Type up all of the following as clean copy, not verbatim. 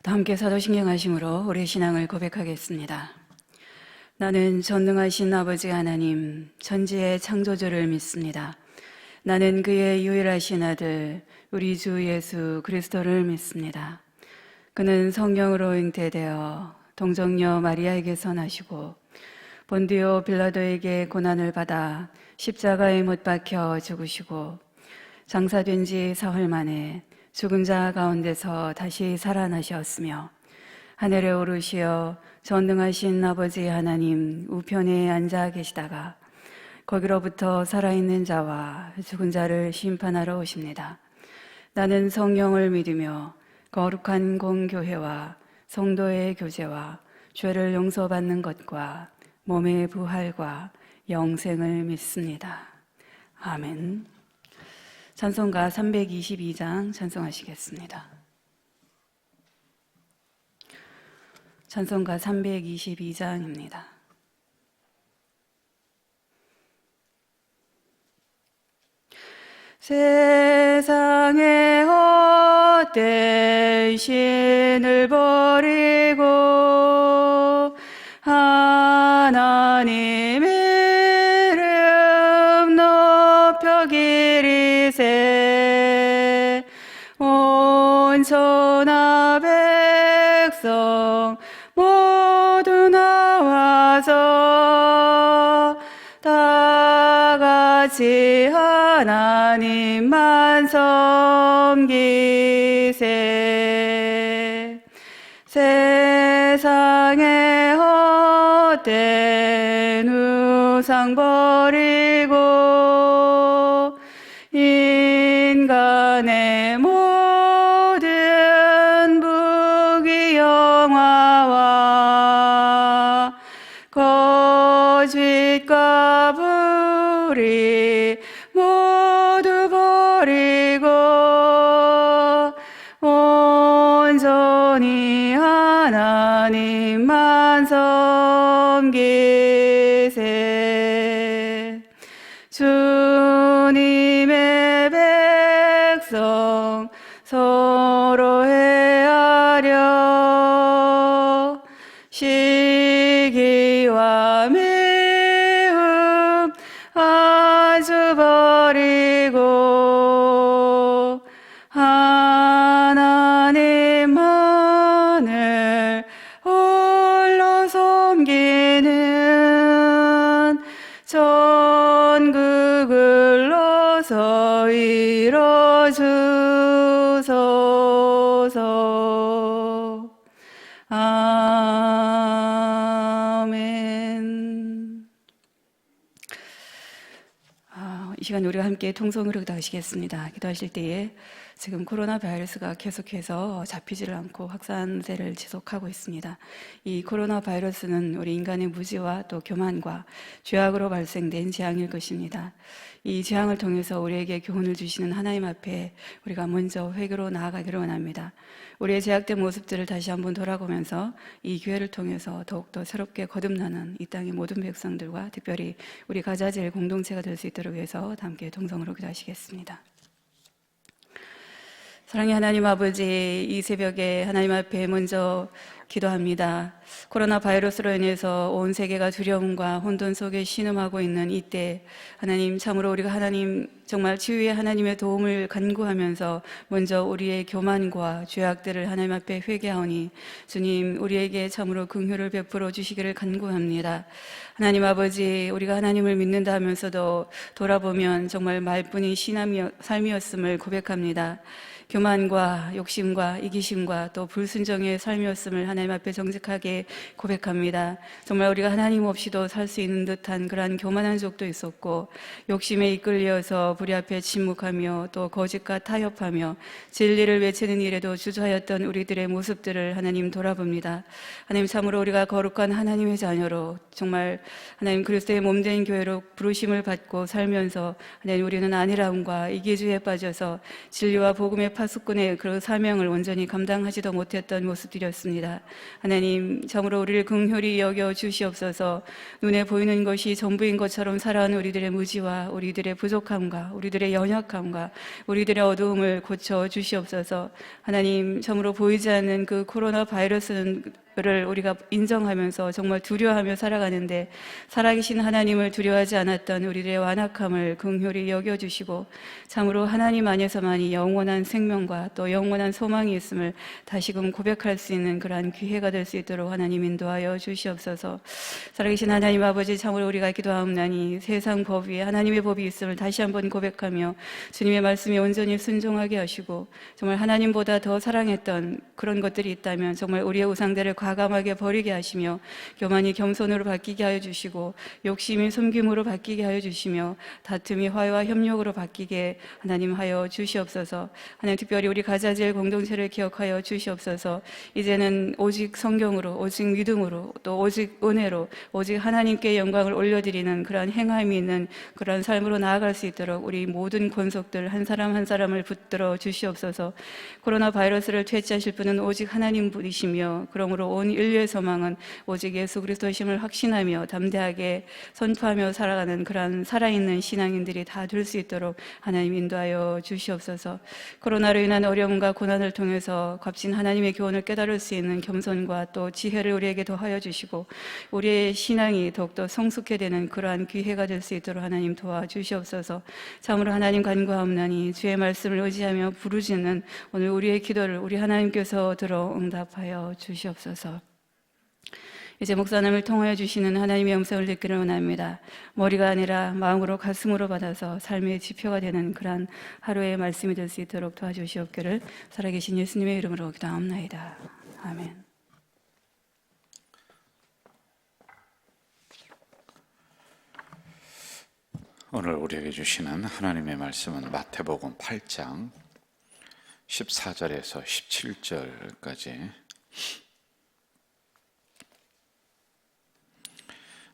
다 함께 사도신경하심으로 우리의 신앙을 고백하겠습니다. 나는 전능하신 아버지 하나님, 천지의 창조주를 믿습니다. 나는 그의 유일하신 아들, 우리 주 예수 그리스도를 믿습니다. 그는 성령으로 잉태되어 동정녀 마리아에게서 나시고 본디오 빌라도에게 고난을 받아 십자가에 못 박혀 죽으시고 장사된 지 사흘 만에 죽은 자 가운데서 다시 살아나셨으며 하늘에 오르시어 전능하신 아버지 하나님 우편에 앉아 계시다가 거기로부터 살아있는 자와 죽은 자를 심판하러 오십니다. 나는 성령을 믿으며 거룩한 공교회와 성도의 교제와 죄를 용서받는 것과 몸의 부활과 영생을 믿습니다. 아멘. 찬송가 322장 찬송하시겠습니다. 찬송가 322장입니다. 세상의 헛된 신을 버리고 하나님 이름 높여 기리세 온 천하 백성 모두 나와서 다 같이 하나님만 섬기세 세상의 헛된 우상 버리고 인간의 모든 부귀영화와 거짓과 불의 모두 버리고 온전히 하나님만 섬기세 주님의 백성 서로 헤아려 시기와 미움 아주 버리고 하나님만을 홀로 섬기는 전국을 로서 이뤄주소서. 아멘. 이 시간 우리가 함께 통성으로 기도하시겠습니다. 기도하실 때에 지금 코로나 바이러스가 계속해서 잡히지를 않고 확산세를 지속하고 있습니다. 이 코로나 바이러스는 우리 인간의 무지와 또 교만과 죄악으로 발생된 재앙일 것입니다. 이 재앙을 통해서 우리에게 교훈을 주시는 하나님 앞에 우리가 먼저 회개로 나아가기를 원합니다. 우리의 죄악된 모습들을 다시 한번 돌아보면서 이 기회를 통해서 더욱더 새롭게 거듭나는 이 땅의 모든 백성들과 특별히 우리 가자질 공동체가 될 수 있도록 해서 함께 동성으로 기도하시겠습니다. 사랑의 하나님 아버지, 이 새벽에 하나님 앞에 먼저 기도합니다. 코로나 바이러스로 인해서 온 세계가 두려움과 혼돈 속에 신음하고 있는 이때 하나님, 참으로 우리가 하나님 정말 치유의 하나님의 도움을 간구하면서 먼저 우리의 교만과 죄악들을 하나님 앞에 회개하오니 주님, 우리에게 참으로 긍휼을 베풀어 주시기를 간구합니다. 하나님 아버지, 우리가 하나님을 믿는다 하면서도 돌아보면 정말 말뿐인 삶이었음을 고백합니다. 교만과 욕심과 이기심과 또 불순종의 삶이었음을 하나님 앞에 정직하게 고백합니다. 정말 우리가 하나님 없이도 살 수 있는 듯한 그러한 교만한 적도 있었고 욕심에 이끌려서 불의 앞에 침묵하며 또 거짓과 타협하며 진리를 외치는 일에도 주저하였던 우리들의 모습들을 하나님 돌아봅니다. 하나님, 참으로 우리가 거룩한 하나님의 자녀로 정말 하나님 그리스도의 몸된 교회로 부르심을 받고 살면서 하나님, 우리는 안일함과 이기주의에 빠져서 진리와 복음의 파수꾼의 그 사명을 온전히 감당하지도 못했던 모습들이었습니다. 하나님 참으로 우리를 긍휼히 여겨 주시옵소서. 눈에 보이는 것이 전부인 것처럼 살아가는 우리들의 무지와 우리들의 부족함과 우리들의 연약함과 우리들의 어두움을 고쳐 주시옵소서. 하나님 참으로 보이지 않는 그 코로나 바이러스를 우리가 인정하면서 정말 두려워하며 살아가는데 살아계신 하나님을 두려워하지 않았던 우리들의 완악함을 긍휼히 여겨주시고 참으로 하나님 안에서만이 영원한 생명과 또 영원한 소망이 있음을 다시금 고백할 수 있는 그러한 기회가 될 수 있도록 하나님 인도하여 주시옵소서. 살아계신 하나님 아버지, 참으로 우리가 기도하옵나니 세상 법 위에 하나님의 법이 있음을 다시 한번 고백하며 주님의 말씀에 온전히 순종하게 하시고 정말 하나님보다 더 사랑했던 그런 것들이 있다면 정말 우리의 우상들을 과감하게 버리게 하시며 교만이 겸손으로 바뀌게 하여 주시고 욕심이 섬김으로 바뀌게 하여 주시며 다툼이 화해와 협력으로 바뀌게 하나님 하여 주시옵소서. 하나님 특별히 우리 가자지엘 공동체를 기억하여 주시옵소서. 이제는 오직 성경으로, 오직 믿음으로, 또 오직 은혜로, 오직 하나님께 영광을 올려드리는 그러한 행함이 있는 그러한 삶으로 나아갈 수 있도록 우리 모든 권속들 한 사람 한 사람을 붙들어 주시옵소서. 코로나 바이러스를 퇴치하실 분은 오직 하나님 분이시며 그러므로 온 인류의 소망은 오직 예수 그리스도이심을 확신하며 담대하게 선포하며 살아가는 그러한 살아있는 신앙인들이 다 될 수 있도록 하나님 인도하여 주시옵소서. 코로나로 인한 어려움과 고난을 통해서 값진 하나님의 교훈을 깨달을 수 있는 겸손과 또 지혜를 우리에게 더하여 주시고 우리의 신앙이 더욱더 성숙해 되는 그러한 기회가 될 수 있도록 하나님 도와주시옵소서. 참으로 하나님 간구하옵나니 주의 말씀을 의지하며 부르짖는 오늘 우리의 기도를 우리 하나님께서 들어 응답하여 주시옵소서. 이제 목사님을 통하여 주시는 하나님의 음성을 듣기를 원합니다. 머리가 아니라 마음으로 가슴으로 받아서 삶의 지표가 되는 그러한 하루의 말씀이 될 수 있도록 도와주시옵기를 살아계신 예수님의 이름으로 기도하옵나이다. 아멘. 오늘 우리에게 주시는 하나님의 말씀은 마태복음 8장 14절에서 17절까지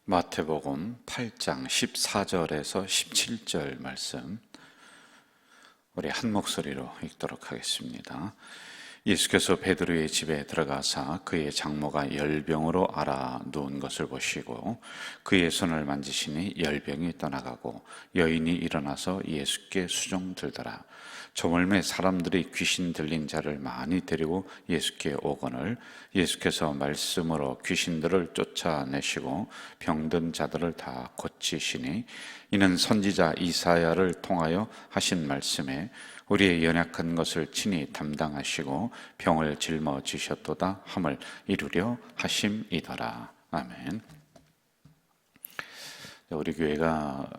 마태복음 8장 14절에서 17절 말씀 우리 한 목소리로 읽도록 하겠습니다. 예수께서 베드로의 집에 들어가사 그의 장모가 열병으로 앓아 누운 것을 보시고 그의 손을 만지시니 열병이 떠나가고 여인이 일어나서 예수께 수종 들더라. 저물매 사람들이 귀신 들린 자를 많이 데리고 예수께 오거늘 예수께서 말씀으로 귀신들을 쫓아내시고 병든 자들을 다 고치시니 이는 선지자 이사야를 통하여 하신 말씀에 우리의 연약한 것을 친히 담당하시고 병을 짊어지셨도다 함을 이루려 하심이더라. 아멘. 우리 교회가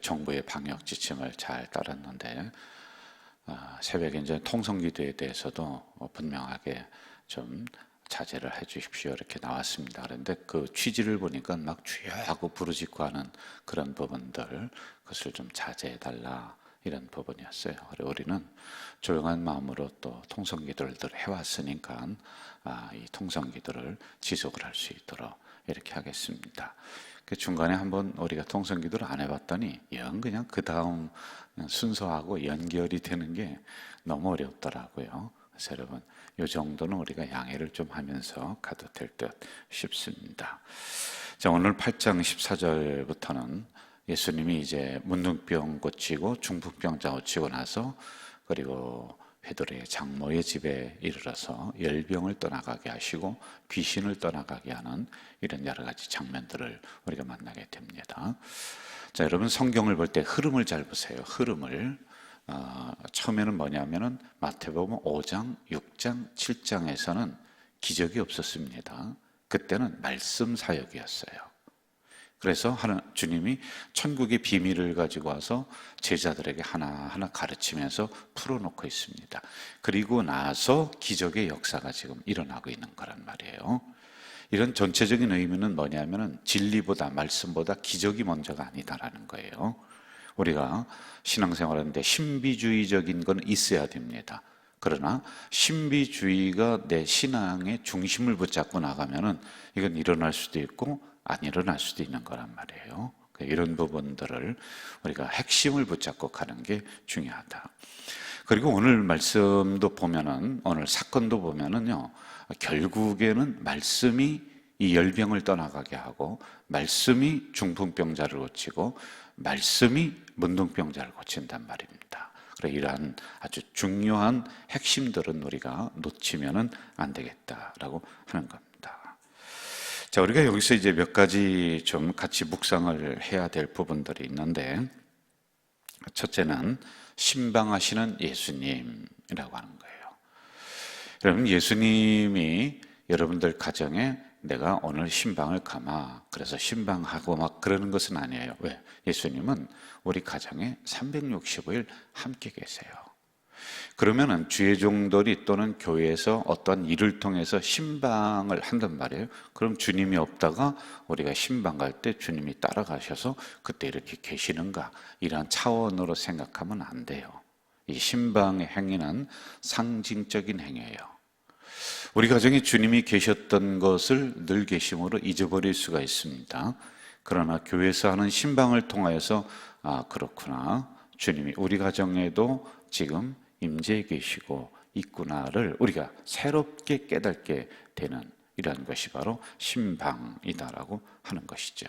정부의 방역 지침을 잘 따랐는데 새벽에 이제 통성기도에 대해서도 분명하게 좀 자제를 해 주십시오 이렇게 나왔습니다. 그런데 그 취지를 보니까 막 주여 하고 부르짖고 하는 그런 부분들 그것을 좀 자제해 달라 이런 부분이었어요. 우리는 조용한 마음으로 또 통성기도를 늘 해왔으니까 이 통성기도를 지속을 할 수 있도록 이렇게 하겠습니다. 그 중간에 한번 우리가 통성기도를 안 해봤더니 영 그냥 그 다음 순서하고 연결이 되는 게 너무 어렵더라고요. 그래서 여러분 이 정도는 우리가 양해를 좀 하면서 가도 될 듯 싶습니다. 자, 오늘 8장 14절부터는 예수님이 이제 문둥병 고치고 중풍병자 고치고 나서 그리고 베드로의 장모의 집에 이르러서 열병을 떠나가게 하시고 귀신을 떠나가게 하는 이런 여러 가지 장면들을 우리가 만나게 됩니다. 자, 여러분 성경을 볼 때 흐름을 잘 보세요. 흐름을 처음에는 뭐냐면은 마태복음 5장, 6장, 7장에서는 기적이 없었습니다. 그때는 말씀 사역이었어요. 그래서 주님이 천국의 비밀을 가지고 와서 제자들에게 하나하나 가르치면서 풀어놓고 있습니다. 그리고 나서 기적의 역사가 지금 일어나고 있는 거란 말이에요. 이런 전체적인 의미는 뭐냐면은 진리보다 말씀보다 기적이 먼저가 아니다라는 거예요. 우리가 신앙생활하는데 신비주의적인 건 있어야 됩니다. 그러나 신비주의가 내 신앙의 중심을 붙잡고 나가면은 이건 일어날 수도 있고 안 일어날 수도 있는 거란 말이에요. 이런 부분들을 우리가 핵심을 붙잡고 가는 게 중요하다. 그리고 오늘 말씀도 보면은, 오늘 사건도 보면은요, 결국에는 말씀이 이 열병을 떠나가게 하고, 말씀이 중풍병자를 고치고, 말씀이 문둥병자를 고친단 말입니다. 그래, 이러한 아주 중요한 핵심들은 우리가 놓치면은 안 되겠다라고 하는 겁니다. 자, 우리가 여기서 이제 몇 가지 좀 같이 묵상을 해야 될 부분들이 있는데, 첫째는 신방하시는 예수님이라고 하는 거예요. 여러분, 예수님이 여러분들 가정에 내가 오늘 신방을 감아, 그래서 신방하고 막 그러는 것은 아니에요. 왜? 예수님은 우리 가정에 365일 함께 계세요. 그러면은 주의 종들이 또는 교회에서 어떤 일을 통해서 신방을 한단 말이에요. 그럼 주님이 없다가 우리가 신방 갈 때 주님이 따라가셔서 그때 이렇게 계시는가, 이런 차원으로 생각하면 안 돼요. 이 신방의 행위는 상징적인 행위예요. 우리 가정에 주님이 계셨던 것을 늘 계심으로 잊어버릴 수가 있습니다. 그러나 교회에서 하는 신방을 통하여서 그렇구나, 주님이 우리 가정에도 지금 임재해 계시고 있구나를 우리가 새롭게 깨닫게 되는 이런 것이 바로 신방이다라고 하는 것이죠.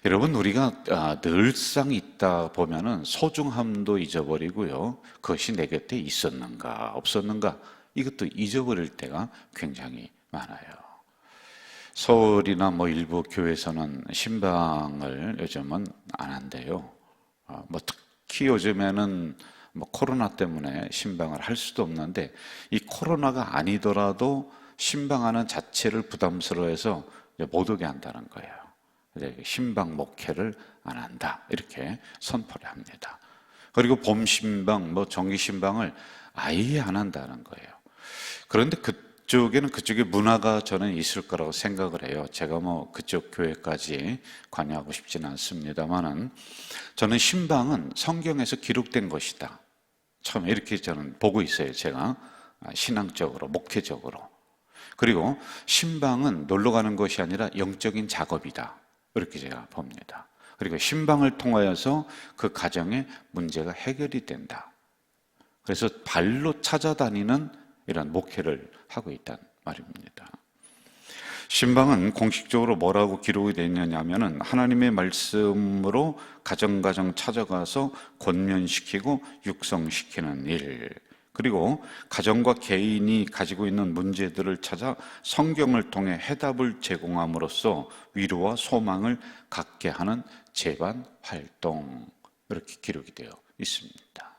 여러분, 우리가 늘상 있다 보면은 소중함도 잊어버리고요, 그것이 내 곁에 있었는가 없었는가 이것도 잊어버릴 때가 굉장히 많아요. 서울이나 일부 교회에서는 신방을 요즘은 안 한대요. 특히 요즘에는 코로나 때문에 신방을 할 수도 없는데, 이 코로나가 아니더라도 신방하는 자체를 부담스러워해서 못 오게 한다는 거예요. 신방 목회를 안 한다, 이렇게 선포를 합니다. 그리고 봄 신방, 정기 신방을 아예 안 한다는 거예요. 그런데 그쪽의 문화가 저는 있을 거라고 생각을 해요. 제가 그쪽 교회까지 관여하고 싶지는 않습니다만은, 저는 신방은 성경에서 기록된 것이다, 처음 이렇게 저는 보고 있어요. 제가 신앙적으로, 목회적으로. 그리고 신방은 놀러 가는 것이 아니라 영적인 작업이다, 이렇게 제가 봅니다. 그리고 신방을 통하여서 그 가정의 문제가 해결이 된다. 그래서 발로 찾아다니는 이런 목회를 하고 있단 말입니다. 신방은 공식적으로 뭐라고 기록이 되어 있느냐면은, 하나님의 말씀으로 가정 찾아가서 권면시키고 육성시키는 일, 그리고 가정과 개인이 가지고 있는 문제들을 찾아 성경을 통해 해답을 제공함으로써 위로와 소망을 갖게 하는 제반 활동, 이렇게 기록이 되어 있습니다.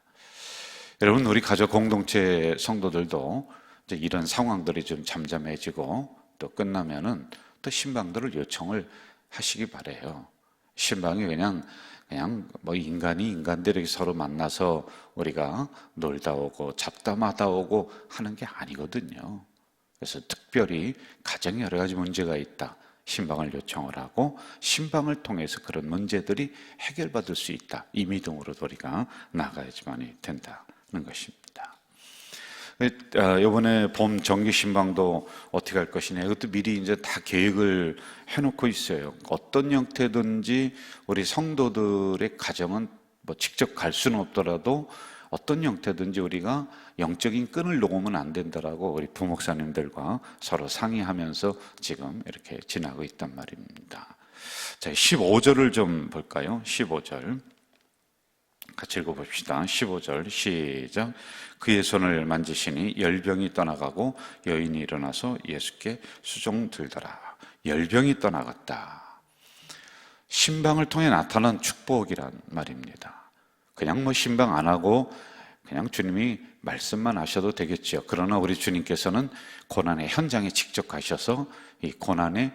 여러분, 우리 가족 공동체 성도들도 이제 이런 상황들이 좀 잠잠해지고 또 끝나면은 또 신방들을 요청을 하시기 바래요. 신방이 그냥 인간이 인간들에게 서로 만나서 우리가 놀다 오고 잡담하다 오고 하는 게 아니거든요. 그래서 특별히 가정에 여러 가지 문제가 있다, 신방을 요청을 하고 신방을 통해서 그런 문제들이 해결받을 수 있다, 이 믿음으로 우리가 나아가야지만이 된다는 것입니다. 이번에 봄 정기 신방도 어떻게 할 것이냐, 이것도 미리 이제 다 계획을 해놓고 있어요. 어떤 형태든지 우리 성도들의 가정은 직접 갈 수는 없더라도 어떤 형태든지 우리가 영적인 끈을 놓으면 안 된다라고 우리 부목사님들과 서로 상의하면서 지금 이렇게 지나고 있단 말입니다. 자, 15절을 좀 볼까요? 15절 같이 읽어봅시다. 15절 시작. 그의 손을 만지시니 열병이 떠나가고 여인이 일어나서 예수께 수종 들더라. 열병이 떠나갔다. 신방을 통해 나타난 축복이란 말입니다. 그냥 신방 안 하고 그냥 주님이 말씀만 하셔도 되겠죠. 그러나 우리 주님께서는 고난의 현장에 직접 가셔서 이 고난의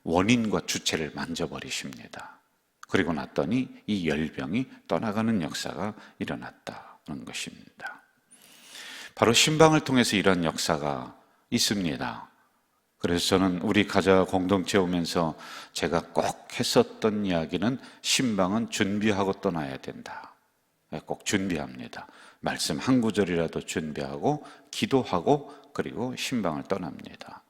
원인과 주체를 만져버리십니다. 그리고 났더니 이 열병이 떠나가는 역사가 일어났다는 것입니다. 바로 신방을 통해서 이런 역사가 있습니다. 그래서 저는 우리 가자 공동체 오면서 제가 꼭 했었던 이야기는, 신방은 준비하고 떠나야 된다. 꼭 준비합니다. 말씀 한 구절이라도 준비하고 기도하고 그리고 신방을 떠납니다.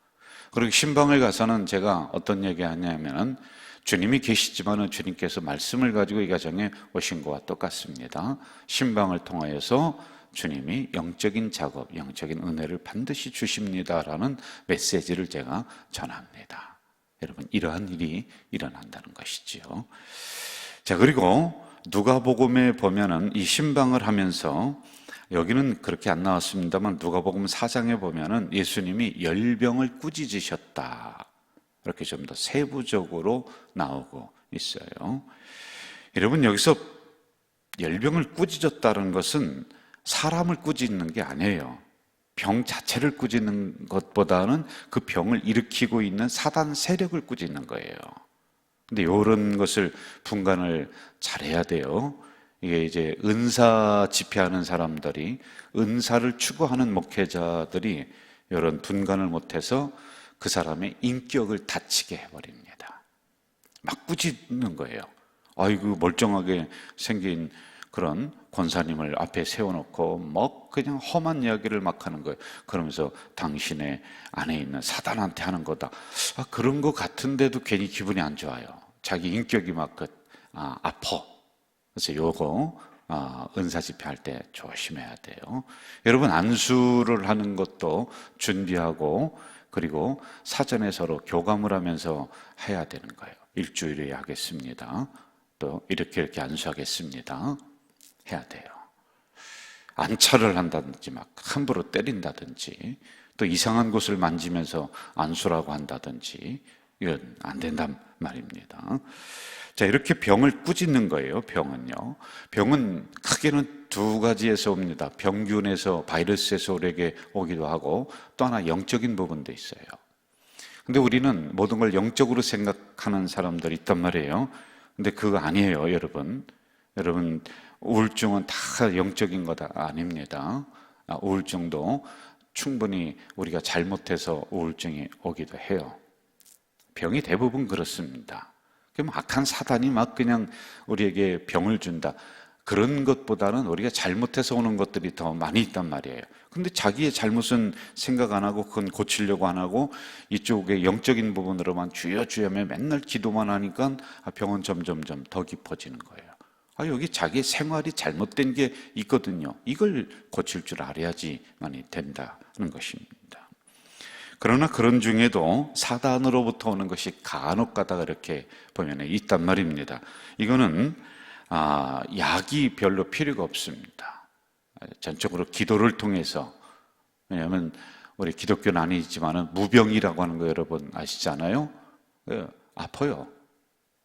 그리고 신방을 가서는 제가 어떤 얘기 하냐면은, 주님이 계시지만은 주님께서 말씀을 가지고 이 가정에 오신 것과 똑같습니다. 신방을 통하여서 주님이 영적인 작업, 영적인 은혜를 반드시 주십니다라는 메시지를 제가 전합니다. 여러분, 이러한 일이 일어난다는 것이지요. 자, 그리고 누가복음에 보면은 이 신방을 하면서, 여기는 그렇게 안 나왔습니다만 누가복음 4장에 보면은 예수님이 열병을 꾸짖으셨다, 이렇게 좀 더 세부적으로 나오고 있어요. 여러분, 여기서 열병을 꾸짖었다는 것은 사람을 꾸짖는 게 아니에요. 병 자체를 꾸짖는 것보다는 그 병을 일으키고 있는 사단 세력을 꾸짖는 거예요. 근데 이런 것을 분간을 잘해야 돼요. 이게 이제 은사 집회하는 사람들이, 은사를 추구하는 목회자들이 이런 분간을 못해서 그 사람의 인격을 다치게 해버립니다. 막 꾸짖는 거예요. 아이고, 멀쩡하게 생긴 그런 권사님을 앞에 세워놓고 뭐 그냥 험한 이야기를 막 하는 거예요. 그러면서 당신의 안에 있는 사단한테 하는 거다. 그런 거 같은데도 괜히 기분이 안 좋아요. 자기 인격이 막 아파. 그래서 요거 은사 집회할 때 조심해야 돼요. 여러분, 안수를 하는 것도 준비하고, 그리고 사전에 서로 교감을 하면서 해야 되는 거예요. 일주일에 하겠습니다. 또 이렇게 안수하겠습니다. 해야 돼요. 안차를 한다든지 막 함부로 때린다든지, 또 이상한 곳을 만지면서 안수라고 한다든지, 이건 안 된단 말입니다. 자, 이렇게 병을 꾸짖는 거예요. 병은요, 병은 크게는 두 가지에서 옵니다. 병균에서, 바이러스에서 우리에게 오기도 하고, 또 하나 영적인 부분도 있어요. 근데 우리는 모든 걸 영적으로 생각하는 사람들이 있단 말이에요. 근데 그거 아니에요, 여러분. 여러분, 우울증은 다 영적인 거 아닙니다. 우울증도 충분히 우리가 잘못해서 우울증이 오기도 해요. 병이 대부분 그렇습니다. 그럼 악한 사단이 막 그냥 우리에게 병을 준다, 그런 것보다는 우리가 잘못해서 오는 것들이 더 많이 있단 말이에요. 근데 자기의 잘못은 생각 안 하고, 그건 고치려고 안 하고, 이쪽에 영적인 부분으로만 주여 주여며 맨날 기도만 하니까 병은 점점 더 깊어지는 거예요. 여기 자기의 생활이 잘못된 게 있거든요. 이걸 고칠 줄 알아야지만이 된다는 것입니다. 그러나 그런 중에도 사단으로부터 오는 것이 간혹 가다가 이렇게 보면 있단 말입니다. 이거는 약이 별로 필요가 없습니다. 전적으로 기도를 통해서, 왜냐하면 우리 기독교는 아니지만 무병이라고 하는 거 여러분 아시잖아요. 아파요.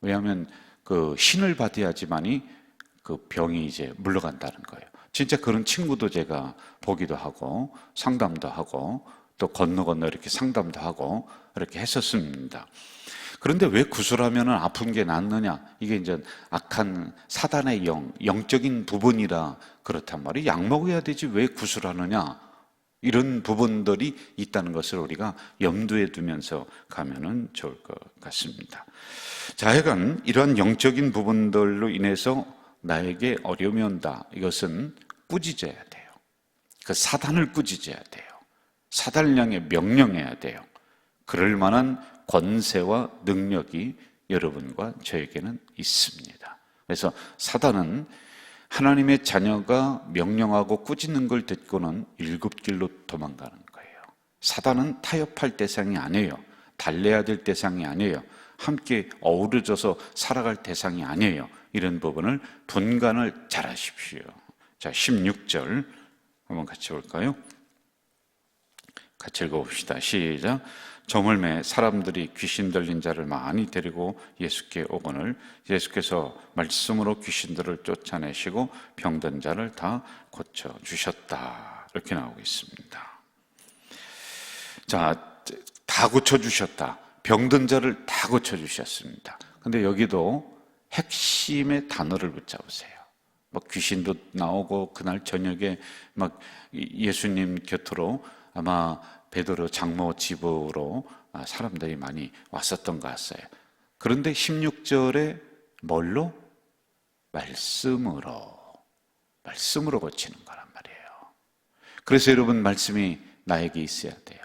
왜냐하면 그 신을 받아야지만이 그 병이 이제 물러간다는 거예요. 진짜 그런 친구도 제가 보기도 하고, 상담도 하고, 또 건너 이렇게 상담도 하고 이렇게 했었습니다. 그런데 왜 구술하면 아픈 게 낫느냐? 이게 이제 악한 사단의 영적인 부분이라 그렇단 말이에요. 약 먹어야 되지 왜 구술하느냐? 이런 부분들이 있다는 것을 우리가 염두에 두면서 가면은 좋을 것 같습니다. 자, 하여간 이러한 영적인 부분들로 인해서 나에게 어려움이 온다, 이것은 꾸짖어야 돼요. 그 사단을 꾸짖어야 돼요. 사단을 향해 명령해야 돼요. 그럴 만한 권세와 능력이 여러분과 저에게는 있습니다. 그래서 사단은 하나님의 자녀가 명령하고 꾸짖는 걸 듣고는 일곱 길로 도망가는 거예요. 사단은 타협할 대상이 아니에요. 달래야 될 대상이 아니에요. 함께 어우러져서 살아갈 대상이 아니에요. 이런 부분을 분간을 잘 하십시오. 자, 16절 한번 같이 볼까요? 같이 읽어봅시다. 시작. 저물매 사람들이 귀신 들린 자를 많이 데리고 예수께 오거늘 예수께서 말씀으로 귀신들을 쫓아내시고 병든 자를 다 고쳐주셨다, 이렇게 나오고 있습니다. 자, 다 고쳐주셨다. 병든 자를 다 고쳐주셨습니다. 근데 여기도 핵심의 단어를 붙잡으세요. 뭐 귀신도 나오고, 그날 저녁에 막 예수님 곁으로 아마 베드로 장로 집으로 사람들이 많이 왔었던 것 같아요. 그런데 16절에 뭘로? 말씀으로 고치는 거란 말이에요. 그래서 여러분, 말씀이 나에게 있어야 돼요.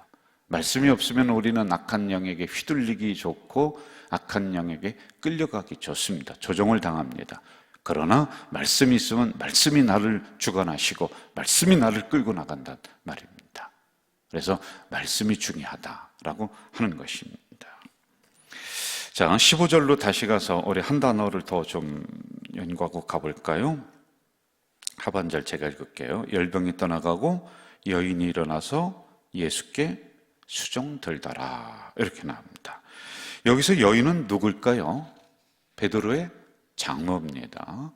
말씀이 없으면 우리는 악한 영에게 휘둘리기 좋고 악한 영에게 끌려가기 좋습니다. 조종을 당합니다. 그러나 말씀이 있으면 말씀이 나를 주관하시고 말씀이 나를 끌고 나간단 말입니다. 그래서 말씀이 중요하다라고 하는 것입니다. 자, 15절로 다시 가서 우리 한 단어를 더 좀 연구하고 가볼까요? 하반절 제가 읽을게요. 열병이 떠나가고 여인이 일어나서 예수께 수종 들더라, 이렇게 나옵니다. 여기서 여인은 누굴까요? 베드로의 장모입니다.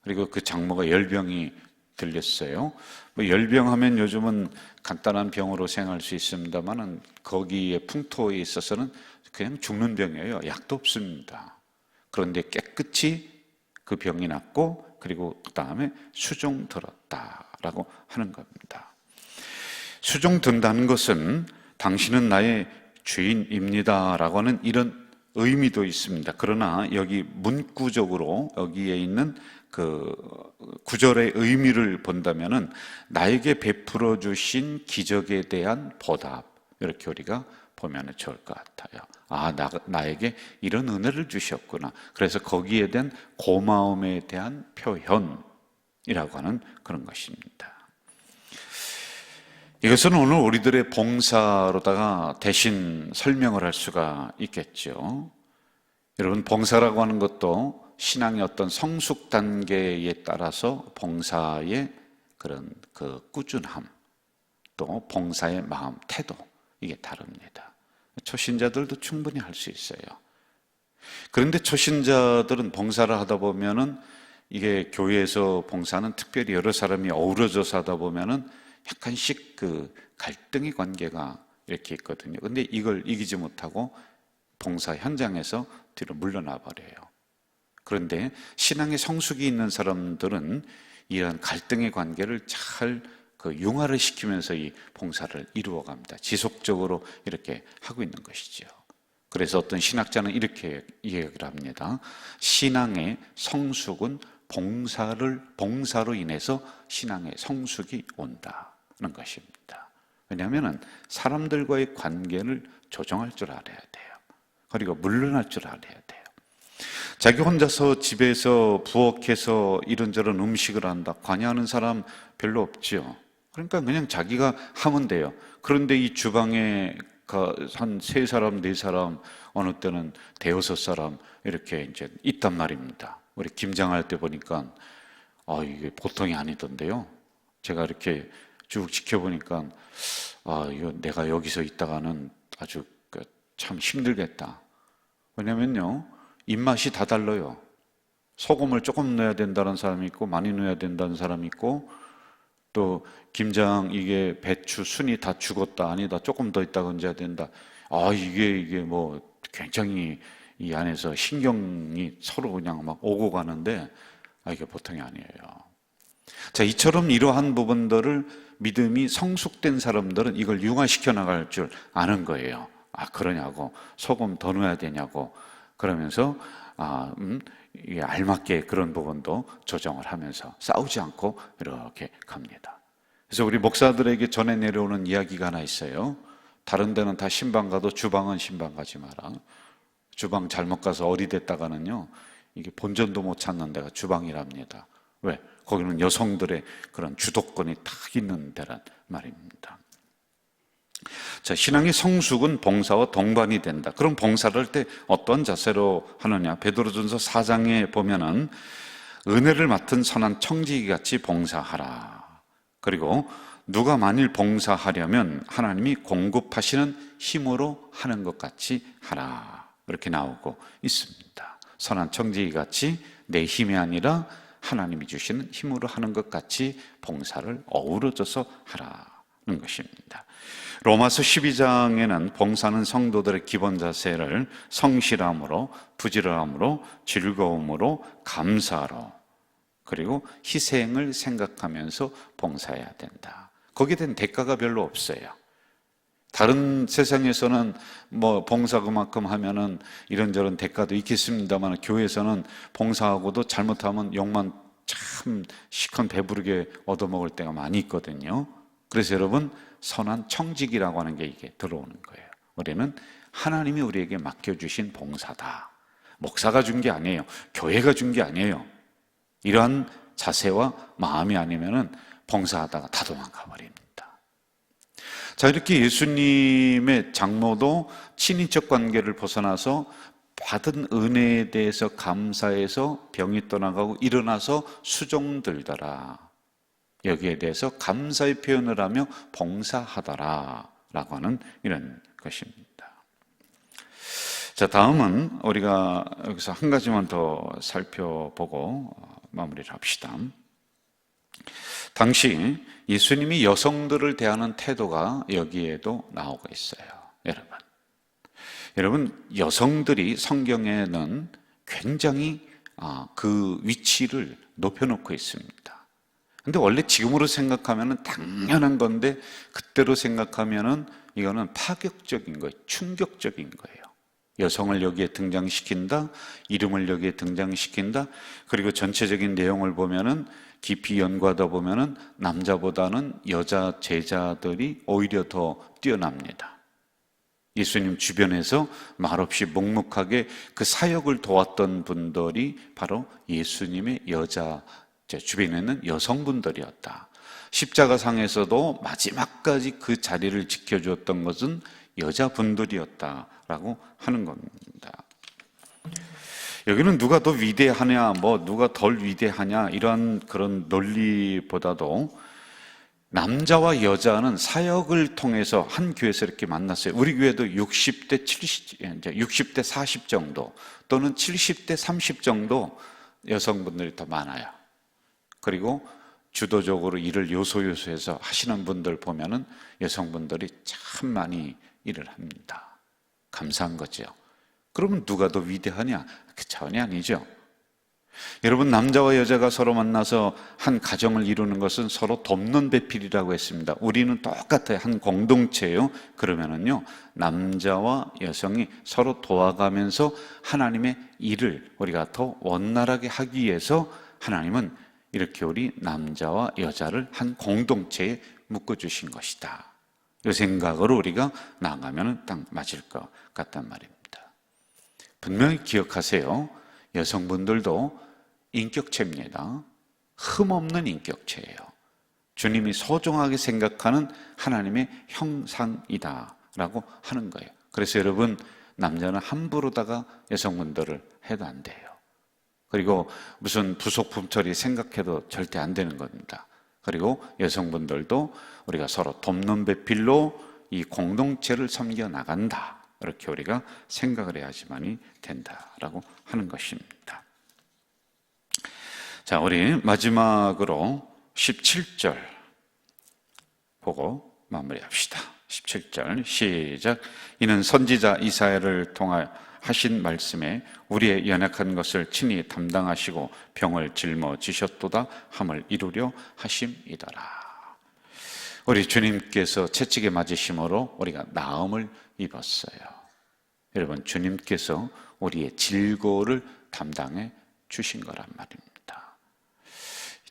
그리고 그 장모가 열병이 들렸어요. 뭐 열병하면 요즘은 간단한 병으로 생각할 수 있습니다만은 거기에 풍토에 있어서는 그냥 죽는 병이에요. 약도 없습니다. 그런데 깨끗이 그 병이 낫고 그리고 그 다음에 수종 들었다라고 하는 겁니다. 수종 든다는 것은 당신은 나의 주인입니다라고 하는 이런 의미도 있습니다. 그러나 여기 문구적으로 여기에 있는 그 구절의 의미를 본다면은 나에게 베풀어 주신 기적에 대한 보답, 이렇게 우리가 보면 좋을 것 같아요. 나에게 이런 은혜를 주셨구나. 그래서 거기에 대한 고마움에 대한 표현이라고 하는 그런 것입니다. 이것은 오늘 우리들의 봉사로다가 대신 설명을 할 수가 있겠죠. 여러분, 봉사라고 하는 것도 신앙의 어떤 성숙 단계에 따라서 봉사의 그런 그 꾸준함, 또 봉사의 마음, 태도, 이게 다릅니다. 초신자들도 충분히 할 수 있어요. 그런데 초신자들은 봉사를 하다 보면은 이게 교회에서 봉사는 특별히 여러 사람이 어우러져서 하다 보면은 약간씩 그 갈등의 관계가 이렇게 있거든요. 근데 이걸 이기지 못하고 봉사 현장에서 뒤로 물러나 버려요. 그런데 신앙의 성숙이 있는 사람들은 이런 갈등의 관계를 잘 융화를 시키면서 이 봉사를 이루어 갑니다. 지속적으로 이렇게 하고 있는 것이죠. 그래서 어떤 신학자는 이렇게 이야기를 합니다. 신앙의 성숙은 봉사로 인해서 신앙의 성숙이 온다는 것입니다. 왜냐하면 사람들과의 관계를 조정할 줄 알아야 돼요. 그리고 물러날 줄 알아야 돼요. 자기 혼자서 집에서 부엌에서 이런저런 음식을 한다, 관여하는 사람 별로 없죠. 그러니까 그냥 자기가 하면 돼요. 그런데 이 주방에 한 3사람, 4사람, 어느 때는 5-6사람 이렇게 이제 있단 말입니다. 우리 김장할 때 보니까 이게 보통이 아니던데요. 제가 이렇게 쭉 지켜보니까 이거 내가 여기서 있다가는 아주 참 힘들겠다. 왜냐면요, 입맛이 다 달라요. 소금을 조금 넣어야 된다는 사람이 있고 많이 넣어야 된다는 사람이 있고, 또 김장 이게 배추 순이 다 죽었다, 아니다 조금 더 있다 건져야 된다. 이게 뭐 굉장히 이 안에서 신경이 서로 그냥 막 오고 가는데 이게 보통이 아니에요. 자, 이처럼 이러한 부분들을 믿음이 성숙된 사람들은 이걸 융화시켜 나갈 줄 아는 거예요. 그러냐고, 소금 더 넣어야 되냐고, 그러면서 이게 알맞게 그런 부분도 조정을 하면서 싸우지 않고 이렇게 갑니다. 그래서 우리 목사들에게 전해 내려오는 이야기가 하나 있어요. 다른 데는 다 신방 가도 주방은 신방 가지 마라. 주방 잘못 가서 어리됐다가는요, 이게 본전도 못 찾는 데가 주방이랍니다. 왜? 거기는 여성들의 그런 주도권이 딱 있는 데란 말입니다. 자, 신앙의 성숙은 봉사와 동반이 된다. 그럼 봉사를 할 때 어떤 자세로 하느냐? 베드로전서 4장에 보면은 은혜를 맡은 선한 청지기 같이 봉사하라. 그리고 누가 만일 봉사하려면 하나님이 공급하시는 힘으로 하는 것 같이 하라, 이렇게 나오고 있습니다. 선한 청지기 같이 내 힘이 아니라 하나님이 주시는 힘으로 하는 것 같이 봉사를 어우러져서 하라는 것입니다. 로마서 12장에는 봉사는 성도들의 기본 자세를 성실함으로, 부지런함으로, 즐거움으로, 감사로, 그리고 희생을 생각하면서 봉사해야 된다. 거기에 대한 대가가 별로 없어요. 다른 세상에서는 뭐 봉사 그만큼 하면은 이런저런 대가도 있겠습니다만, 교회에서는 봉사하고도 잘못하면 욕만 참 시컨 배부르게 얻어먹을 때가 많이 있거든요. 그래서 여러분, 선한 청직이라고 하는 게 이게 들어오는 거예요. 우리는 하나님이 우리에게 맡겨주신 봉사다. 목사가 준 게 아니에요. 교회가 준 게 아니에요. 이러한 자세와 마음이 아니면은 봉사하다가 다 도망가 버립니다. 자, 이렇게 예수님의 장로도 친인척 관계를 벗어나서 받은 은혜에 대해서 감사해서 병이 떠나가고 일어나서 수종들더라. 여기에 대해서 감사의 표현을 하며 봉사하더라 라고 하는 이런 것입니다. 자, 다음은 우리가 여기서 한 가지만 더 살펴보고 마무리를 합시다. 당시 예수님이 여성들을 대하는 태도가 여기에도 나오고 있어요. 여러분, 여성들이 성경에는 굉장히 그 위치를 높여놓고 있습니다. 근데 원래 지금으로 생각하면 당연한 건데 그때로 생각하면 이거는 파격적인 거예요. 충격적인 거예요. 여성을 여기에 등장시킨다, 이름을 여기에 등장시킨다. 그리고 전체적인 내용을 보면은 깊이 연구하다 보면은 남자보다는 여자 제자들이 오히려 더 뛰어납니다. 예수님 주변에서 말없이 묵묵하게 그 사역을 도왔던 분들이 바로 예수님의 여자 주변에 있는 여성분들이었다. 십자가상에서도 마지막까지 그 자리를 지켜주었던 것은 여자분들이었다라고 하는 겁니다. 여기는 누가 더 위대하냐, 누가 덜 위대하냐 이런 그런 논리보다도 남자와 여자는 사역을 통해서 한 교회에서 이렇게 만났어요. 우리 교회도 60대 70, 이제 60대 40 정도 또는 70대 30 정도 여성분들이 더 많아요. 그리고 주도적으로 일을 요소요소해서 하시는 분들 보면은 여성분들이 참 많이 일을 합니다. 감사한 거죠. 그러면 누가 더 위대하냐? 그 차원이 아니죠. 여러분, 남자와 여자가 서로 만나서 한 가정을 이루는 것은 서로 돕는 배필이라고 했습니다. 우리는 똑같아요. 한 공동체예요. 그러면은요, 남자와 여성이 서로 도와가면서 하나님의 일을 우리가 더 원활하게 하기 위해서 하나님은 이렇게 우리 남자와 여자를 한 공동체에 묶어주신 것이다. 이 생각으로 우리가 나아가면 딱 맞을 것 같단 말입니다. 분명히 기억하세요. 여성분들도 인격체입니다. 흠없는 인격체예요. 주님이 소중하게 생각하는 하나님의 형상이다라고 하는 거예요. 그래서 여러분, 남자는 함부로다가 여성분들을 해도 안 돼요. 그리고 무슨 부속품 처리 생각해도 절대 안 되는 겁니다. 그리고 여성분들도 우리가 서로 돕는 배필로 이 공동체를 섬겨 나간다. 이렇게 우리가 생각을 해야지만이 된다라고 하는 것입니다. 자, 우리 마지막으로 17절 보고 마무리합시다. 17절 시작. 이는 선지자 이사야를 통하여 하신 말씀에 우리의 연약한 것을 친히 담당하시고 병을 짊어지셨도다 함을 이루려 하심이더라. 우리 주님께서 채찍에 맞으심으로 우리가 나음을 입었어요. 여러분, 주님께서 우리의 질고를 담당해 주신 거란 말입니다.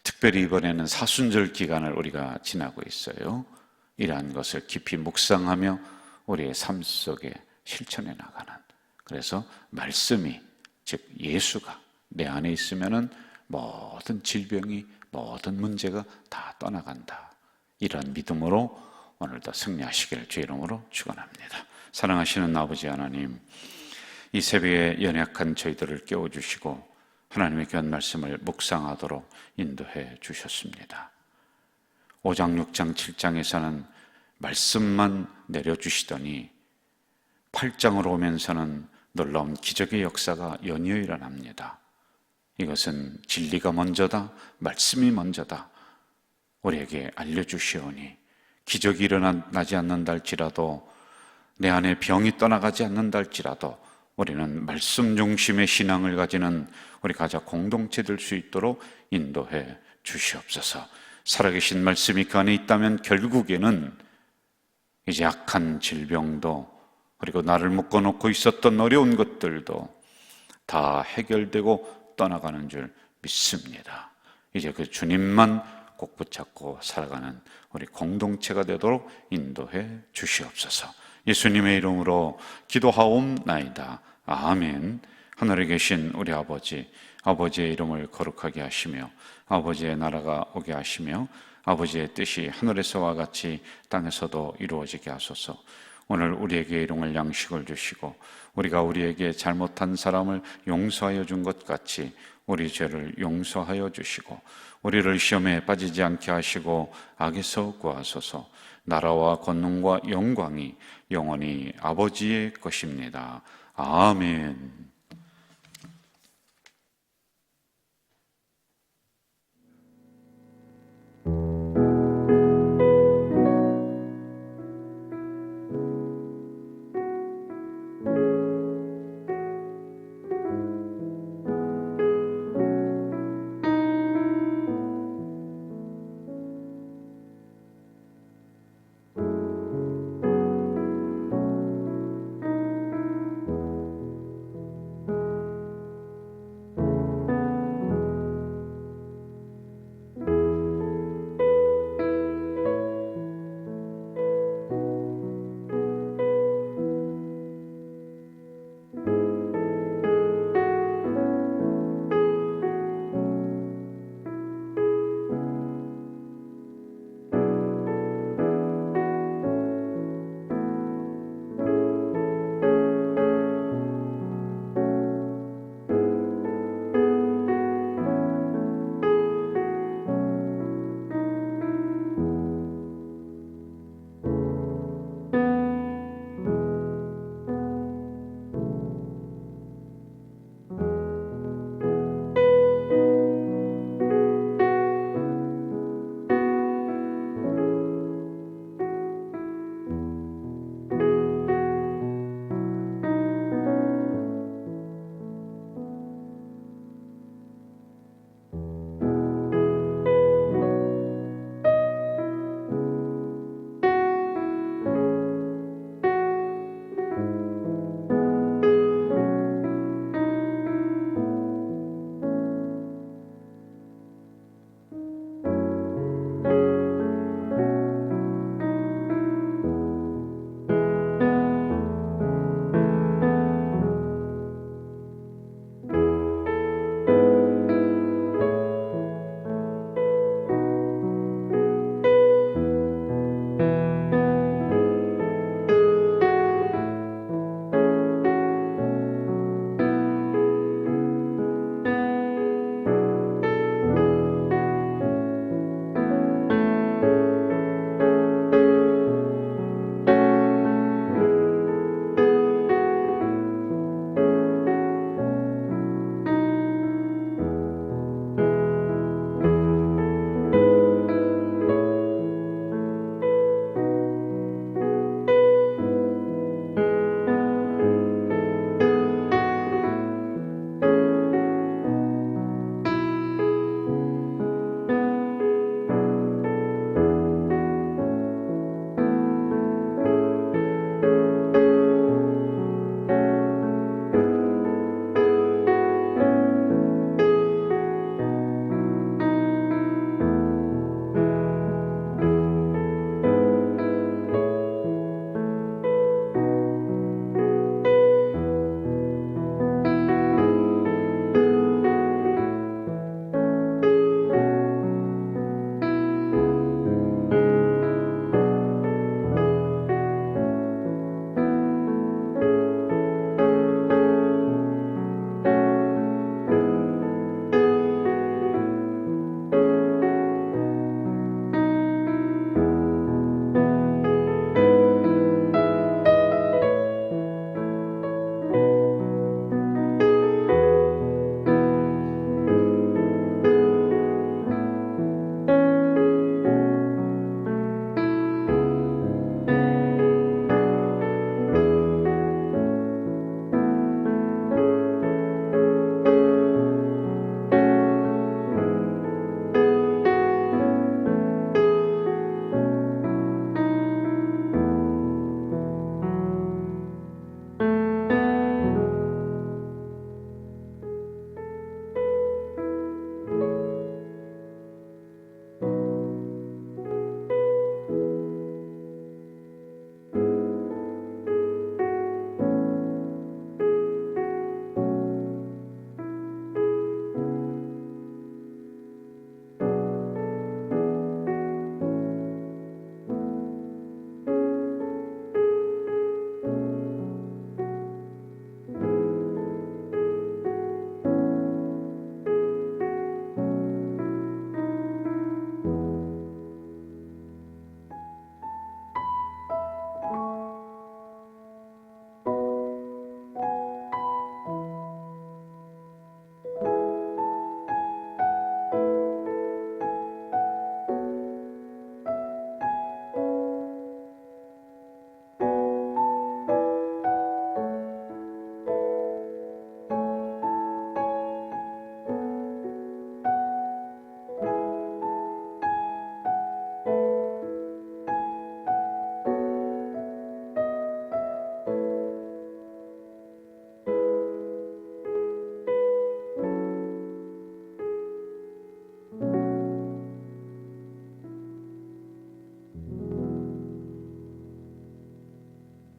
특별히 이번에는 사순절 기간을 우리가 지나고 있어요. 이러한 것을 깊이 묵상하며 우리의 삶 속에 실천해 나가는, 그래서 말씀이, 즉 예수가 내 안에 있으면은 모든 질병이, 모든 문제가 다 떠나간다. 이런 믿음으로 오늘도 승리하시기를 주의 이름으로 축원합니다. 사랑하시는 아버지 하나님, 이 새벽에 연약한 저희들을 깨워주시고 하나님의 귀한 말씀을 묵상하도록 인도해 주셨습니다. 5장, 6장, 7장에서는 말씀만 내려주시더니 8장으로 오면서는 놀라운 기적의 역사가 연이어 일어납니다. 이것은 진리가 먼저다, 말씀이 먼저다 우리에게 알려주시오니 기적이 일어나지 않는다 할지라도, 내 안에 병이 떠나가지 않는다 할지라도 우리는 말씀 중심의 신앙을 가지는 우리 가족 공동체 될 수 있도록 인도해 주시옵소서. 살아계신 말씀이 그 안에 있다면 결국에는 이제 약한 질병도, 그리고 나를 묶어놓고 있었던 어려운 것들도 다 해결되고 떠나가는 줄 믿습니다. 이제 그 주님만 꼭 붙잡고 살아가는 우리 공동체가 되도록 인도해 주시옵소서. 예수님의 이름으로 기도하옵나이다. 아멘. 하늘에 계신 우리 아버지, 아버지의 이름을 거룩하게 하시며 아버지의 나라가 오게 하시며 아버지의 뜻이 하늘에서와 같이 땅에서도 이루어지게 하소서. 오늘 우리에게 일용할 양식을 주시고 우리가 우리에게 잘못한 사람을 용서하여 준 것 같이 우리 죄를 용서하여 주시고 우리를 시험에 빠지지 않게 하시고 악에서 구하소서. 나라와 권능과 영광이 영원히 아버지의 것입니다. 아멘.